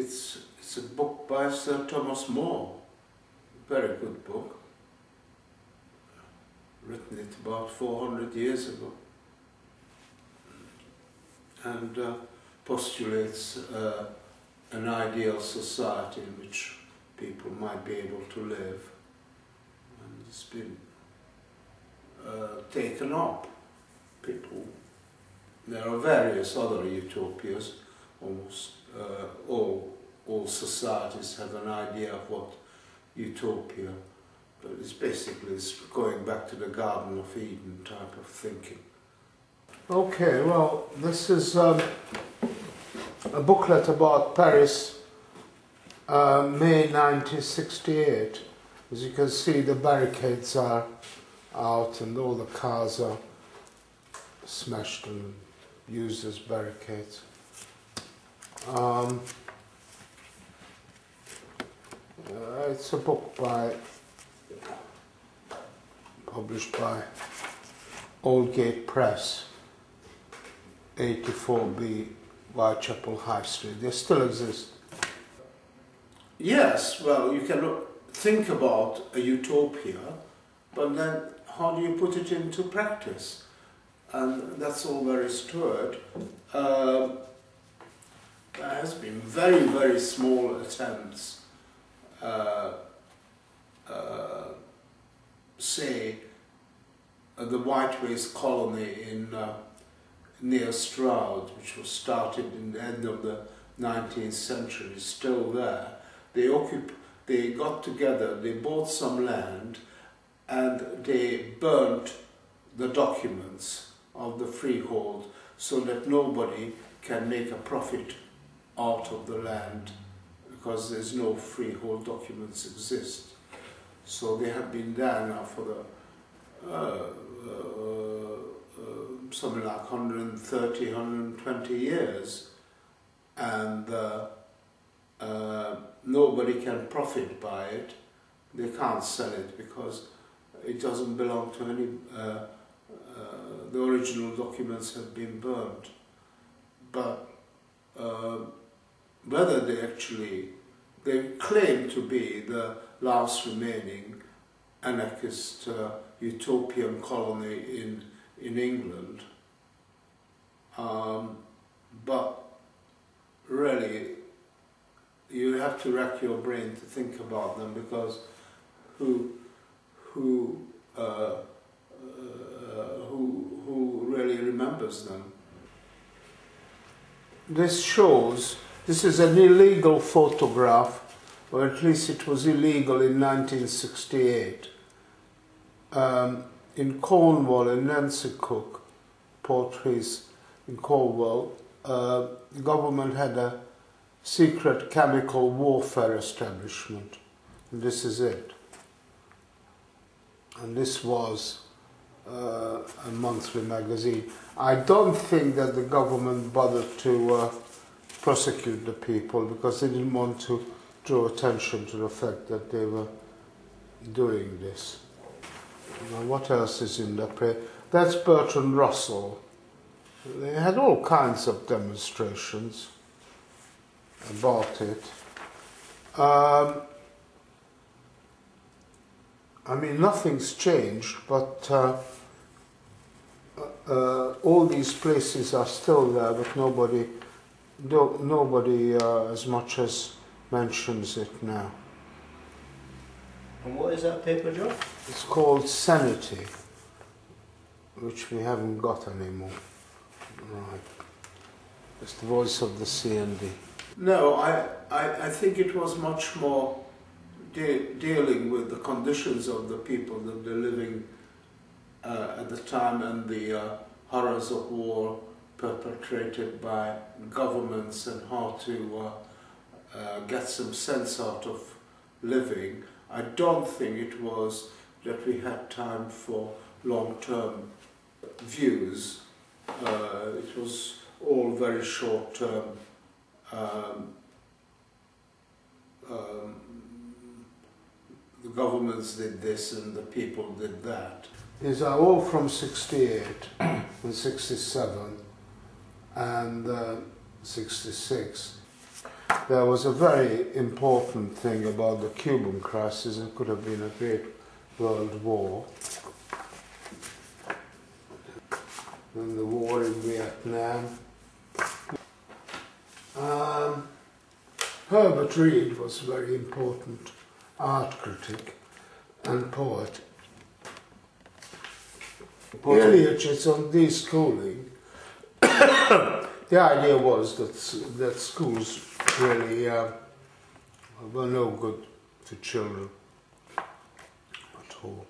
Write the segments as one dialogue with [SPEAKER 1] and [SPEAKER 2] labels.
[SPEAKER 1] it's a book by Sir Thomas More, very good book, written it about 400 years ago, and postulates an ideal society in which people might be able to live, and it's been taken up. There are various other utopias. Almost all societies have an idea of what utopia, but it's basically going back to the Garden of Eden type of thinking. Okay, well, this is a booklet about Paris, May 1968. As you can see, the barricades are out and all the cars are smashed and used as barricades. It's a book published by Aldgate Press, 84B Whitechapel High Street. They still exist. Yes, well, you can think about a utopia, but then how do you put it into practice? And that's all there is to it. There has been very, very small attempts, say, the Whiteways colony in near Stroud, which was started in the end of the 19th century, is still there. They got together, they bought some land, and they burnt the documents of the freehold so that nobody can make a profit out of the land, because there's no freehold documents exist. So they have been there now for something like 130, 120 years, and nobody can profit by it. They can't sell it because it doesn't belong to any, the original documents have been burnt. But whether they claim to be the last remaining anarchist utopian colony in England, but really you have to rack your brain to think about them, because who really remembers them? This is an illegal photograph, or at least it was illegal in 1968. In Cornwall, in Nancy Cook, Portrees in Cornwall, the government had a secret chemical warfare establishment, and this is it. And this was a monthly magazine. I don't think that the government bothered to prosecute the people, because they didn't want to draw attention to the fact that they were doing this. Now, what else is in the press? That's Bertrand Russell. They had all kinds of demonstrations about it. I mean, nothing's changed, but all these places are still there, but nobody as much as mentions it now.
[SPEAKER 2] And what is that paper, John?
[SPEAKER 1] It's called Sanity, which we haven't got anymore. Right. It's the voice of the CND. No, I think it was much more dealing with the conditions of the people that they're living at the time, and the horrors of war perpetrated by governments, and how to get some sense out of living. I don't think it was that we had time for long-term views. It was all very short-term. The governments did this and the people did that. These are all from 68 and 67 and 66. there was a very important thing about the Cuban crisis. It could have been a great world war. And the war in Vietnam. Herbert Reed was a very important art critic and poet. Eliot's on deschooling. The idea was that schools really were no good to children at all.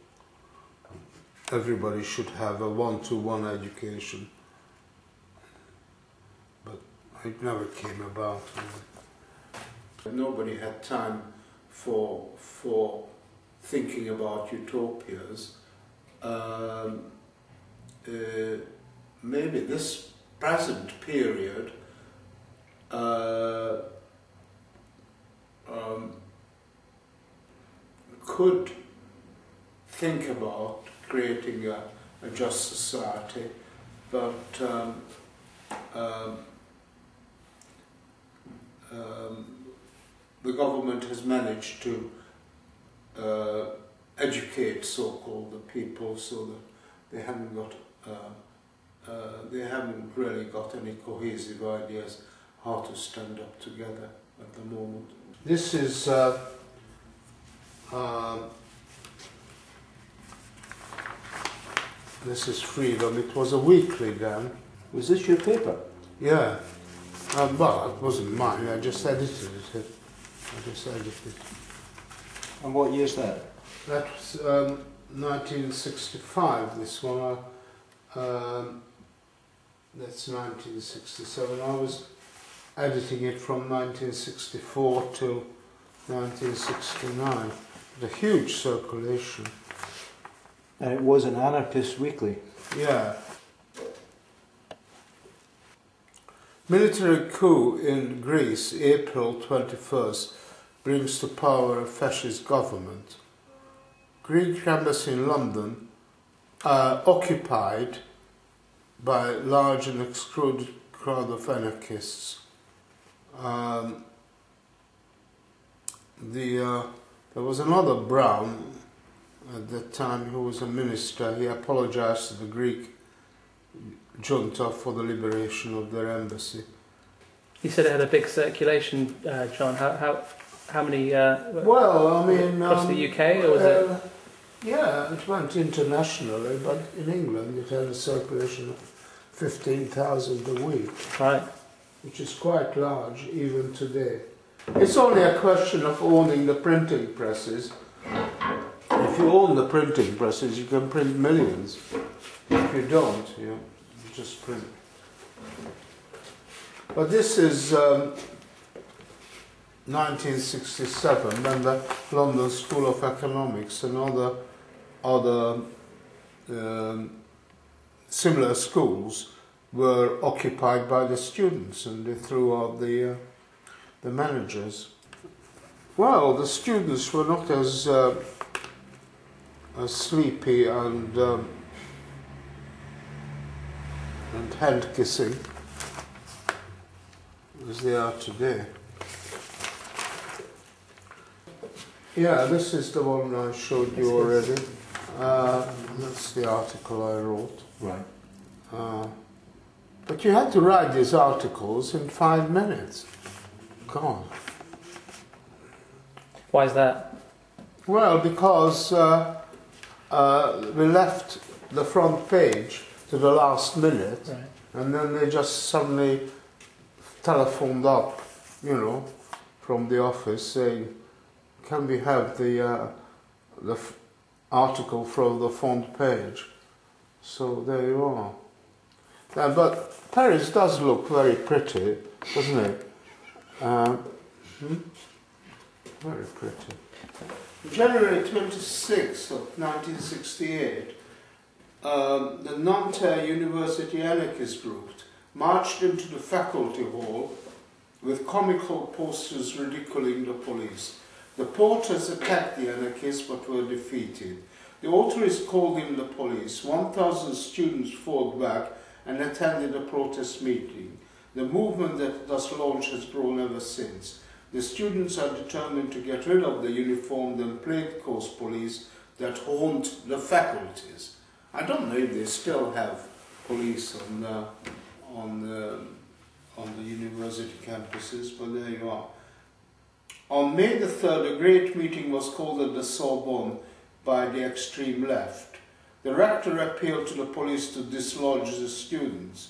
[SPEAKER 1] Everybody should have a one-to-one education, but it never came about. Nobody had time for thinking about utopias. Maybe this present period could think about creating a just society, but the government has managed to educate so-called the people so that they haven't got they haven't really got any cohesive ideas how to stand up together at the moment. This is Freedom. It was a weekly then.
[SPEAKER 2] Was this your paper?
[SPEAKER 1] Yeah. Well, it wasn't mine. I just edited it.
[SPEAKER 2] And what year's that?
[SPEAKER 1] That was 1965. This one. That's 1967. I was editing it from 1964 to 1969. A huge circulation.
[SPEAKER 2] And it was an anarchist weekly.
[SPEAKER 1] Yeah. Military coup in Greece, April 21st, brings to power a fascist government. Greek embassy in London occupied by a large and excluded crowd of anarchists. There was another Brown at that time who was a minister. He apologized to the Greek junta for the liberation of their embassy.
[SPEAKER 3] You said it had a big circulation, John. How many?
[SPEAKER 1] Well, I mean,
[SPEAKER 3] across the UK, or was it?
[SPEAKER 1] Yeah, it went internationally, but in England it had a circulation of 15,000 a week.
[SPEAKER 3] Right.
[SPEAKER 1] Which is quite large even today. It's only a question of owning the printing presses. If you own the printing presses, you can print millions. If you don't, you just print. But this is 1967, when the London School of Economics and other similar schools were occupied by the students, and they threw out the managers. Well, the students were not as sleepy and hand-kissing as they are today. Yeah, this is the one I showed you already. That's the article I wrote.
[SPEAKER 2] Right.
[SPEAKER 1] But you had to write these articles in 5 minutes. God.
[SPEAKER 3] Why is that?
[SPEAKER 1] Well, because we left the front page to the last minute,
[SPEAKER 3] Right.
[SPEAKER 1] and then they just suddenly telephoned up, from the office saying, "Can we have the article from the front page?" So there you are. But Paris does look very pretty, doesn't it? Very pretty. January 26th of 1968, the Nanterre University anarchist group marched into the faculty hall with comical posters ridiculing the police. The porters attacked the anarchists but were defeated. The authorities called in the police. 1,000 students fought back and attended a protest meeting. The movement that it thus launched has grown ever since. The students are determined to get rid of the uniformed and plainclothes police that haunt the faculties. I don't know if they still have police on the university campuses, but there you are. On May the 3rd, a great meeting was called at the Sorbonne by the extreme left. The rector appealed to the police to dislodge the students.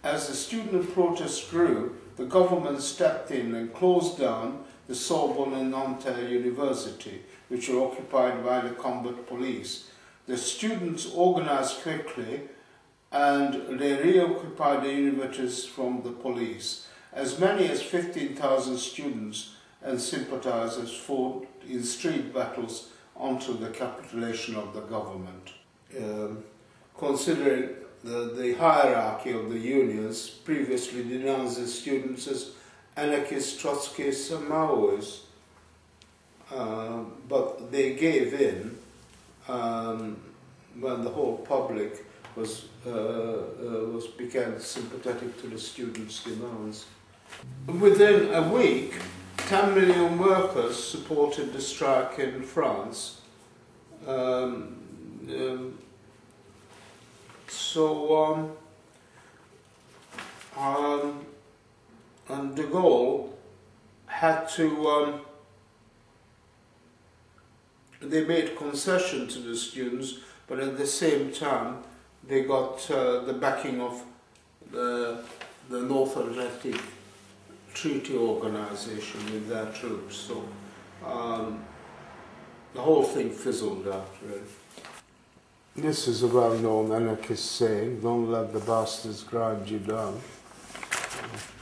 [SPEAKER 1] As the student protests grew, the government stepped in and closed down the Sorbonne and Nanterre University, which were occupied by the combat police. The students organized quickly and they reoccupied the universities from the police. As many as 15,000 students and sympathizers fought in street battles until the capitulation of the government. Considering the hierarchy of the unions, previously denounced the students as anarchists, Trotskyists and Maoists, but they gave in when the whole public became sympathetic to the students' demands. Within a week, 10 million workers supported the strike in France. And de Gaulle had to, they made concession to the students, but at the same time they got the backing of the North Atlantic Treaty Organization with their troops, so the whole thing fizzled out, really. This is a well-known anarchist saying, don't let the bastards grind you down.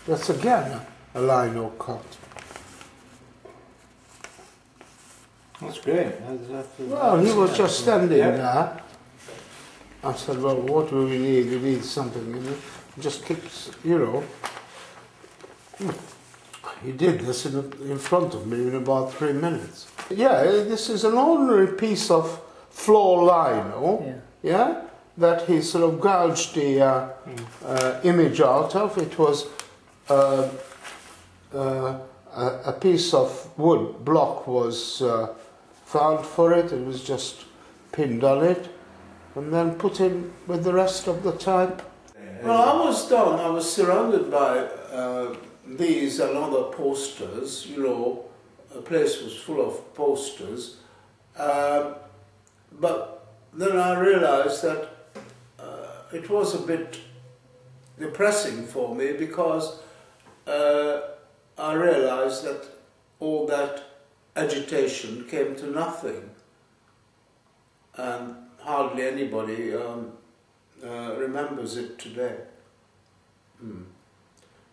[SPEAKER 1] That's again a lino cut.
[SPEAKER 2] That's great.
[SPEAKER 1] Well, he was just standing there. I said, well, what do we need? We need something, you know. Just kicks, you know. He did this in front of me in about 3 minutes. Yeah, this is an ordinary piece of floor lino, yeah, that he sort of gouged the image out of. It was a piece of wood block was found for it. It was just pinned on it and then put in with the rest of the type. Well, I was done. I was surrounded by these and other posters, you know. The place was full of posters. But then I realized that it was a bit depressing for me, because I realized that all that agitation came to nothing, and hardly anybody remembers it today.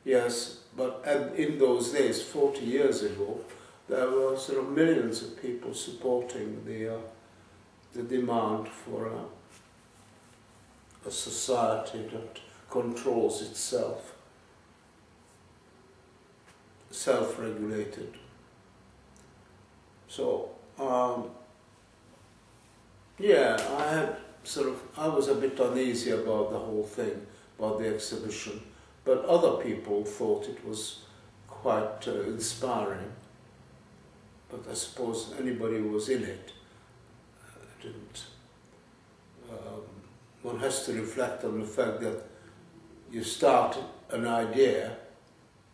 [SPEAKER 1] Yes, but in those days, 40 years ago, there were sort of millions of people supporting the demand for a society that controls itself, self-regulated. So, yeah, I was a bit uneasy about the whole thing, about the exhibition, but other people thought it was quite inspiring. But I suppose anybody who was in it didn't. One has to reflect on the fact that you start an idea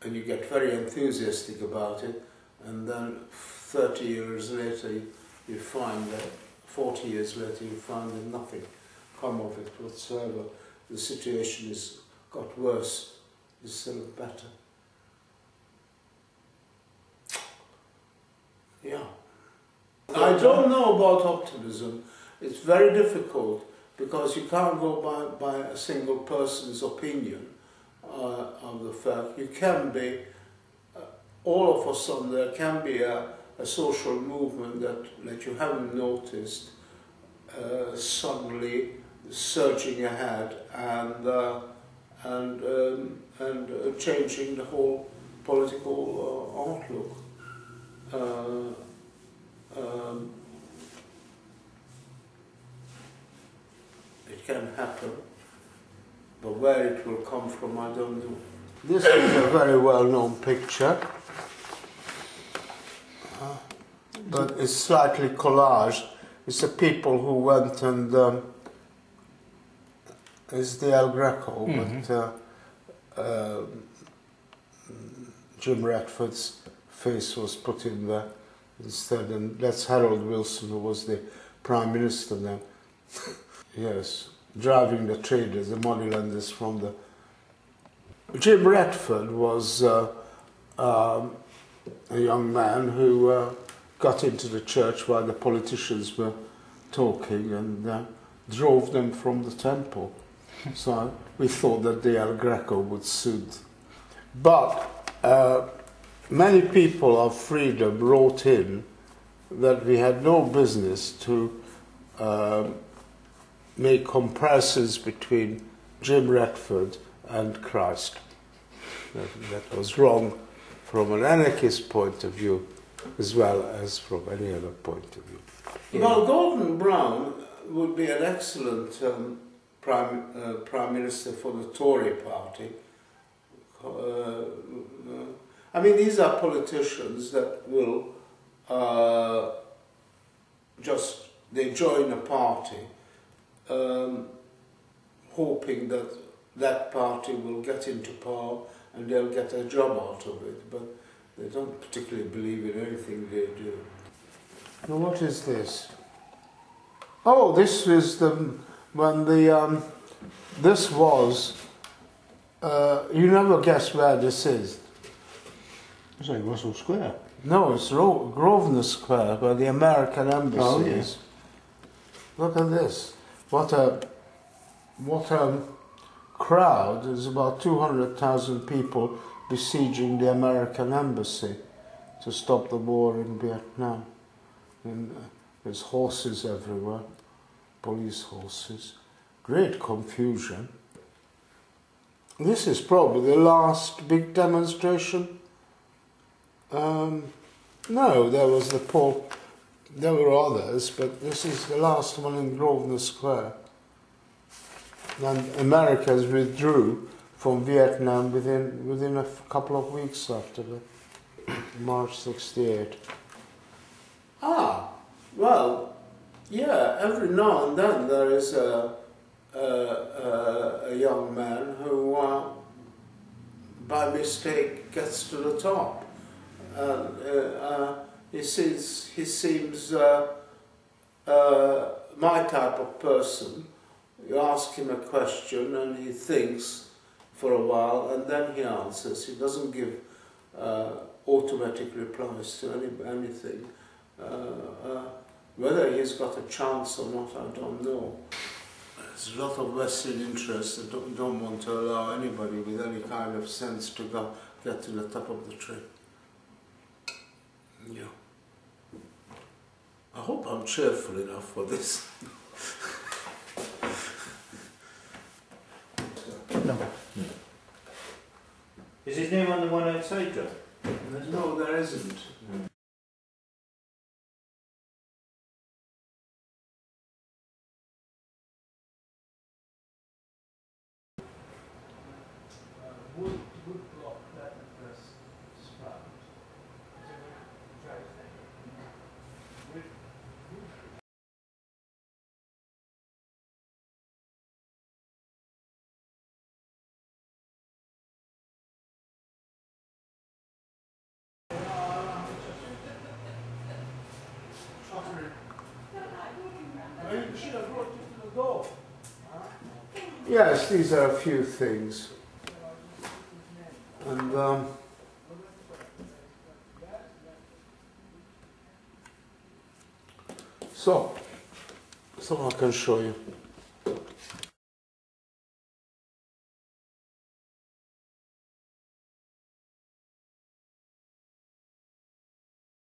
[SPEAKER 1] and you get very enthusiastic about it, and then 30 years later you find that, 40 years later you find that nothing come of it whatsoever. The situation has got worse instead of better. Yeah. I don't know about optimism. It's very difficult, because you can't go by a single person's opinion of the fact. You can be, all of a sudden there can be a social movement that you haven't noticed suddenly surging ahead and changing the whole political outlook. It can happen, but where it will come from, I don't know. This is a very well-known picture, but it's slightly collaged. It's the people who went and it's the El Greco, but Jim Redford's face was put in there instead, and that's Harold Wilson, who was the Prime Minister then. Yes, driving the traders, the moneylenders from the... Jim Redford was a young man who got into the church while the politicians were talking and drove them from the temple. So we thought that the El Greco would suit. But many people of freedom wrote in that we had no business to make comparisons between Jim Redford and Christ. That was wrong from an anarchist point of view as well as from any other point of view. Well, Gordon Brown would be an excellent Prime Minister for the Tory party. I mean, these are politicians that will they join a party hoping that that party will get into power and they'll get a job out of it, but they don't particularly believe in anything they do. Now, what is this? Oh, this is this was, you never guess where this is.
[SPEAKER 2] It's like Russell Square.
[SPEAKER 1] No, it's Grosvenor Square, where the American embassy is. Look at this. What a crowd. There's about 200,000 people besieging the American embassy to stop the war in Vietnam. And there's horses everywhere, police horses. Great confusion. This is probably the last big demonstration. No, there was there were others, but this is the last one in Grosvenor Square. And Americans withdrew from Vietnam within a couple of weeks after that, March '68. Ah, well, yeah, every now and then there is a young man who, by mistake, gets to the top. He seems my type of person. You ask him a question and he thinks for a while and then he answers. He doesn't give automatic replies to anything. Whether he's got a chance or not, I don't know. There's a lot of vested interests that don't want to allow anybody with any kind of sense to get to the top of the tree. Yeah. I hope I'm cheerful enough for this.
[SPEAKER 3] No.
[SPEAKER 2] Is his name on the one outside, John?
[SPEAKER 1] No, there isn't. Wood block that address sprout. Yes, these are a few things. And so I can show you.